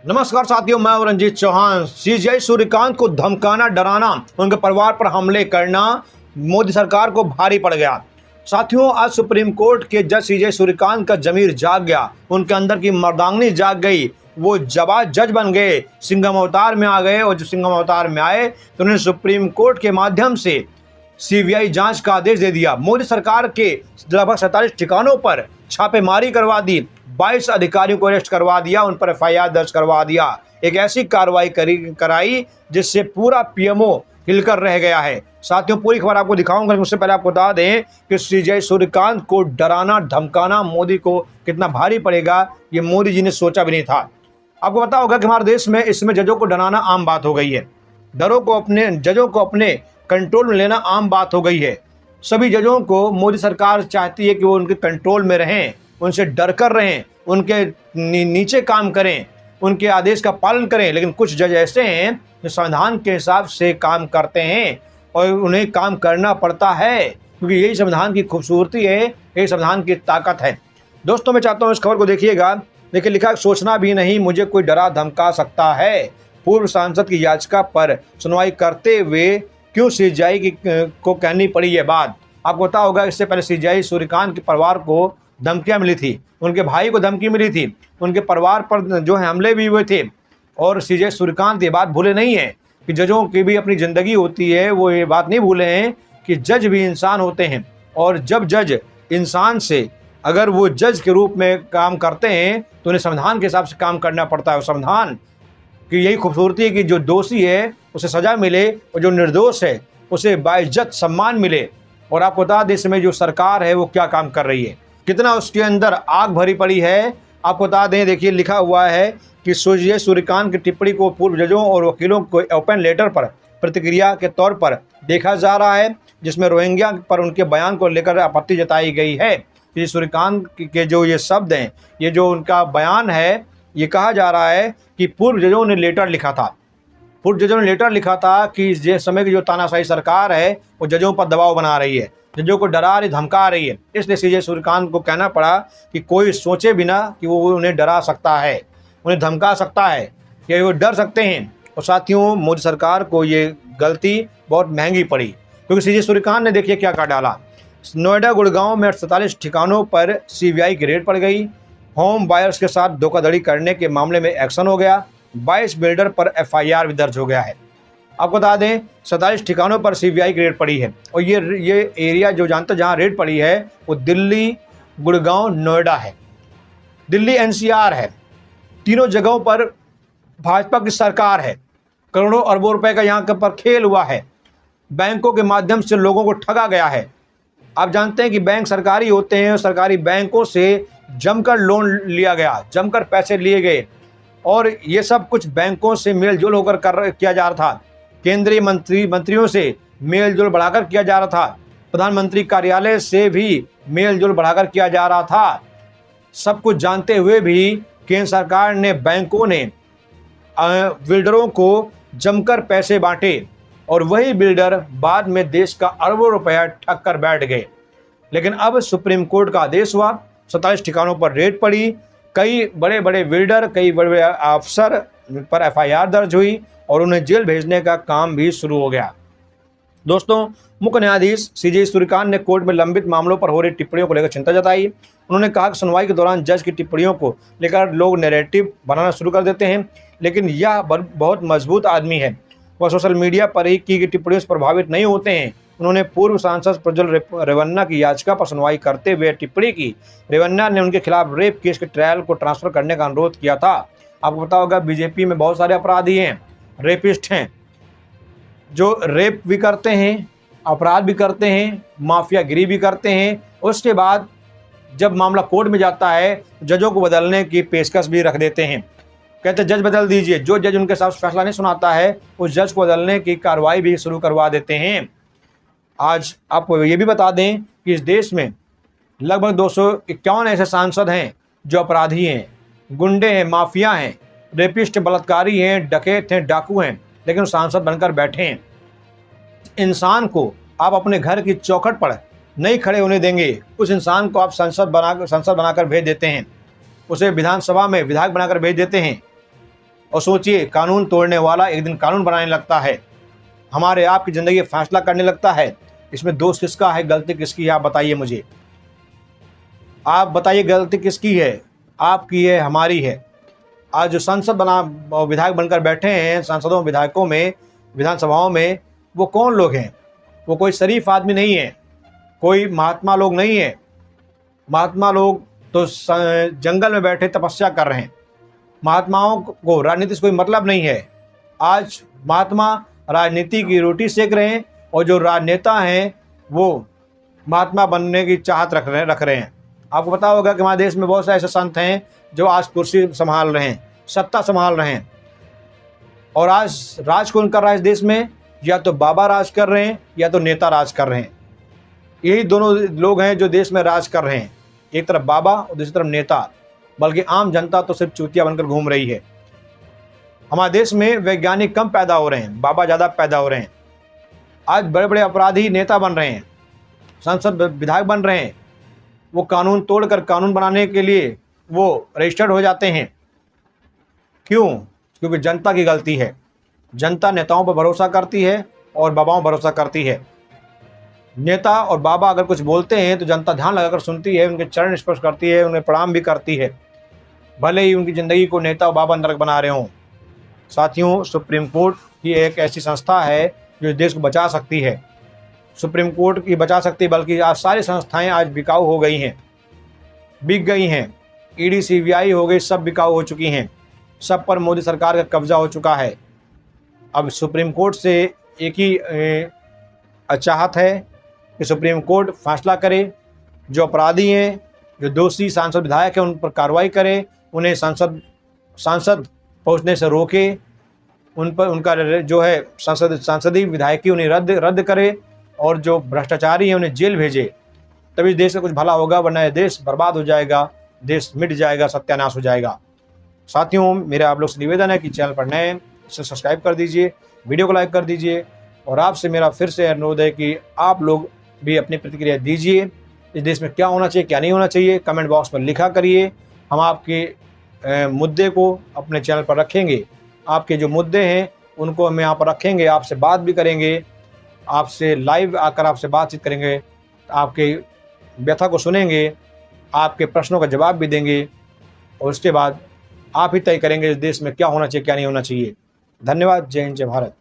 नमस्कार साथियों, मैं हूं रंजीत चौहान। सीजेआई सूर्यकांत को धमकाना, डराना, उनके परिवार पर हमले करना मोदी सरकार को भारी पड़ गया। साथियों, आज सुप्रीम कोर्ट के जज सीजेआई सूर्यकांत का जमीर जाग गया, उनके अंदर की मर्दांगनी जाग गई। वो जज बन गए, सिंघम अवतार में आ गए। और जब सिंघम अवतार में आए तो उन्होंने सुप्रीम कोर्ट के माध्यम से सीबीआई जांच का आदेश दे दिया। मोदी सरकार के लगभग 47 ठिकानों पर छापेमारी करवा दी, 22 अधिकारियों को अरेस्ट करवा दिया, उन पर एफआईआर दर्ज करवा दिया। एक ऐसी कार्रवाई कराई जिससे पूरा पीएमओ हिलकर रह गया है। साथियों, पूरी खबर आपको दिखाऊंगा, लेकिन उससे पहले आपको बता दें कि सीजेआई सूर्यकांत को डराना, धमकाना मोदी को कितना भारी पड़ेगा, ये मोदी जी ने सोचा भी नहीं था। आपको पता होगा कि हमारे देश में इसमें जजों को डराना आम बात हो गई है। जजों को अपने कंट्रोल में लेना आम बात हो गई है। सभी जजों को मोदी सरकार चाहती है कि वो उनके कंट्रोल में रहें, उनसे डर कर रहें, उनके नीचे काम करें, उनके आदेश का पालन करें। लेकिन कुछ जज ऐसे हैं जो संविधान के हिसाब से काम करते हैं और उन्हें काम करना पड़ता है, क्योंकि यही संविधान की खूबसूरती है, यही संविधान की ताकत है। दोस्तों, मैं चाहता हूँ इस खबर को देखिएगा। देखिए, लिखा सोचना भी नहीं मुझे कोई डरा धमका सकता है। पूर्व सांसद की याचिका पर सुनवाई करते हुए क्यों सीजेआई को कहनी पड़ी ये बात। आपको पता होगा, इससे पहले सीजेआई सूर्यकांत के परिवार को धमकियां मिली थी, उनके भाई को धमकी मिली थी, उनके परिवार पर जो है हमले भी हुए थे। और सीजेआई सूर्यकांत ये बात भूले नहीं है कि जजों की भी अपनी ज़िंदगी होती है। वो ये बात नहीं भूले हैं कि जज भी इंसान होते हैं, और जब जज इंसान से अगर वो जज के रूप में काम करते हैं तो उन्हें संविधान के हिसाब से काम करना पड़ता है। संविधान कि यही खूबसूरती है कि जो दोषी है उसे सज़ा मिले और जो निर्दोष है उसे बाइज्जत सम्मान मिले। और आपको बता दें, इसमें जो सरकार है वो क्या काम कर रही है, कितना उसके अंदर आग भरी पड़ी है। आपको बता दें, देखिए लिखा हुआ है कि सीजेआई सूर्यकांत की टिप्पणी को पूर्व जजों और वकीलों को ओपन लेटर पर प्रतिक्रिया के तौर पर देखा जा रहा है, जिसमें रोहिंग्या पर उनके बयान को लेकर आपत्ति जताई गई है। कि सूर्यकांत के जो ये शब्द हैं, ये जो उनका बयान है, ये कहा जा रहा है कि पूर्व जजों ने लेटर लिखा था कि जिस समय की जो तानाशाही सरकार है वो जजों पर दबाव बना रही है, जजों को डरा रही, धमका रही है। इसलिए सीजेआई सूर्यकांत को कहना पड़ा कि कोई सोचे बिना कि वो उन्हें डरा सकता है, उन्हें धमका सकता है, कि वो डर सकते हैं। और साथियों, मोदी सरकार को ये गलती बहुत महंगी पड़ी, क्योंकि सीजेआई सूर्यकांत ने देखिए क्या कर डाला। नोएडा, गुड़गांव में 47 ठिकानों पर सीबीआई की रेड पड़ गई। होम बायर्स के साथ धोखाधड़ी करने के मामले में एक्शन हो गया। 22 बिल्डर पर एफआईआर भी दर्ज हो गया है। आपको बता दें, 47 ठिकानों पर सीबीआई की रेड पड़ी है। और ये एरिया जो जानते जहां रेड पड़ी है वो दिल्ली, गुड़गांव, नोएडा है, दिल्ली एनसीआर है। तीनों जगहों पर भाजपा की सरकार है। करोड़ों अरबों रुपए का यहाँ पर खेल हुआ है। बैंकों के माध्यम से लोगों को ठगा गया है। आप जानते हैं कि बैंक सरकारी होते हैं, सरकारी बैंकों से जमकर लोन लिया गया, जमकर पैसे लिए गए, और ये सब कुछ बैंकों से मेलजोल होकर किया जा रहा था। केंद्रीय मंत्रियों से मेलजोल बढ़ाकर किया जा रहा था। प्रधानमंत्री कार्यालय से भी मेलजोल बढ़ाकर किया जा रहा था। सब कुछ जानते हुए भी केंद्र सरकार ने, बैंकों ने बिल्डरों को जमकर पैसे बांटे, और वही बिल्डर बाद में देश का अरबों रुपया ठग कर बैठ गए। लेकिन अब सुप्रीम कोर्ट का आदेश हुआ, 27 ठिकानों पर रेड पड़ी, कई बड़े बड़े बिल्डर, कई बड़े बड़े अफसर पर एफआईआर दर्ज हुई और उन्हें जेल भेजने का काम भी शुरू हो गया। दोस्तों, मुख्य न्यायाधीश सीजेआई सूर्यकांत ने कोर्ट में लंबित मामलों पर हो रही टिप्पणियों को लेकर चिंता जताई। उन्होंने कहा कि सुनवाई के दौरान जज की टिप्पणियों को लेकर लोग नैरेटिव बनाना शुरू कर देते हैं, लेकिन यह बहुत मजबूत आदमी है, वह सोशल मीडिया पर ही की गई टिप्पणियों से प्रभावित नहीं होते हैं। उन्होंने पूर्व सांसद प्रज्वल रेवन्ना की याचिका पर सुनवाई करते हुए टिप्पणी की। रेवन्ना ने उनके खिलाफ रेप केस के ट्रायल को ट्रांसफर करने का अनुरोध किया था। आपको पता होगा, बीजेपी में बहुत सारे अपराधी हैं, रेपिस्ट हैं, जो रेप भी करते हैं, अपराध भी करते हैं, माफियागिरी भी करते हैं। उसके बाद जब मामला कोर्ट में जाता है, जजों को बदलने की पेशकश भी रख देते हैं। कहते जज बदल दीजिए, जो जज उनके साथ फैसला नहीं सुनाता है उस जज को बदलने की कार्रवाई भी शुरू करवा देते हैं। आज आपको ये भी बता दें कि इस देश में लगभग 251 ऐसे सांसद हैं जो अपराधी हैं, गुंडे हैं, माफिया हैं, रेपिस्ट, बलात्कारी हैं, डकैत हैं, डाकू हैं, लेकिन सांसद बनकर बैठे हैं। इंसान को आप अपने घर की चौखट पर नहीं खड़े होने देंगे, उस इंसान को आप संसद बनाकर भेज देते हैं, उसे विधानसभा में विधायक बनाकर भेज देते हैं। और सोचिए, कानून तोड़ने वाला एक दिन कानून बनाने लगता है, हमारे आपकी ज़िंदगी फैसला करने लगता है। इसमें दोष किसका है, गलती किसकी है, आप बताइए मुझे। आप बताइए गलती किसकी है, आपकी है, हमारी है। आज जो संसद बना विधायक बनकर बैठे हैं, सांसदों विधायकों में, विधानसभाओं में, वो कौन लोग हैं? वो कोई शरीफ आदमी नहीं है, कोई महात्मा लोग नहीं है। महात्मा लोग तो जंगल में बैठे तपस्या कर रहे हैं। महात्माओं को राजनीति से कोई मतलब नहीं है। आज महात्मा राजनीति की रोटी सेक रहे हैं और जो राजनेता हैं वो महात्मा बनने की चाहत रख रहे हैं। आपको पता होगा कि हमारे देश में बहुत से ऐसे संत हैं जो आज कुर्सी संभाल रहे हैं, सत्ता संभाल रहे हैं, और आज राज कौन कर रहा है इस देश में? या तो बाबा राज कर रहे हैं या तो नेता राज कर रहे हैं। यही दोनों लोग हैं जो देश में राज कर रहे हैं, एक तरफ बाबा और दूसरी तरफ नेता। बल्कि आम जनता तो सिर्फ चूतिया बनकर घूम रही है। हमारे देश में वैज्ञानिक कम पैदा हो रहे हैं, बाबा ज़्यादा पैदा हो रहे हैं। आज बड़े बड़े अपराधी नेता बन रहे हैं, संसद विधायक बन रहे हैं। वो कानून तोड़कर कानून बनाने के लिए वो रजिस्टर्ड हो जाते हैं। क्यों? क्योंकि जनता की गलती है। जनता नेताओं पर भरोसा करती है और बाबाओं पर भरोसा करती है। नेता और बाबा अगर कुछ बोलते हैं तो जनता ध्यान लगाकर सुनती है, उनके चरण स्पर्श करती है, उन्हें प्रणाम भी करती है, भले ही उनकी ज़िंदगी को नेता और बाबा नरक बना रहे हों। साथियों, सुप्रीम कोर्ट की एक ऐसी संस्था है जो देश को बचा सकती है। सुप्रीम कोर्ट की बचा सकती है, बल्कि आज सारी संस्थाएं आज बिकाऊ हो गई हैं, बिक गई हैं। ईडी सीबीआई हो गई, सब बिकाऊ हो चुकी हैं, सब पर मोदी सरकार का कब्जा हो चुका है। अब सुप्रीम कोर्ट से एक ही चाहत है कि सुप्रीम कोर्ट फैसला करे, जो अपराधी हैं, जो दोषी सांसद विधायक हैं, उन पर कार्रवाई करे, उन्हें सांसद पहुंचने से रोके, उन पर उनका जो है सांसदीय विधायकी उन्हें रद्द करे, और जो भ्रष्टाचारी हैं उन्हें जेल भेजे। तभी देश का कुछ भला होगा, वरना यह देश बर्बाद हो जाएगा, देश मिट जाएगा, सत्यानाश हो जाएगा। साथियों, मेरा आप लोग से निवेदन है कि चैनल पर नए हैं, इसे सब्सक्राइब कर दीजिए, वीडियो को लाइक कर दीजिए, और आपसे मेरा फिर से अनुरोध है कि आप लोग भी अपनी प्रतिक्रिया दीजिए। इस देश में क्या होना चाहिए, क्या नहीं होना चाहिए, कमेंट बॉक्स में लिखा करिए। हम आपके मुद्दे को अपने चैनल पर रखेंगे। आपके जो मुद्दे हैं उनको हम यहाँ पर रखेंगे, आपसे बात भी करेंगे, आपसे लाइव आकर आपसे बातचीत करेंगे, आपके व्यथा को सुनेंगे, आपके प्रश्नों का जवाब भी देंगे, और उसके बाद आप ही तय करेंगे इस देश में क्या होना चाहिए, क्या नहीं होना चाहिए। धन्यवाद। जय हिंद, जय भारत।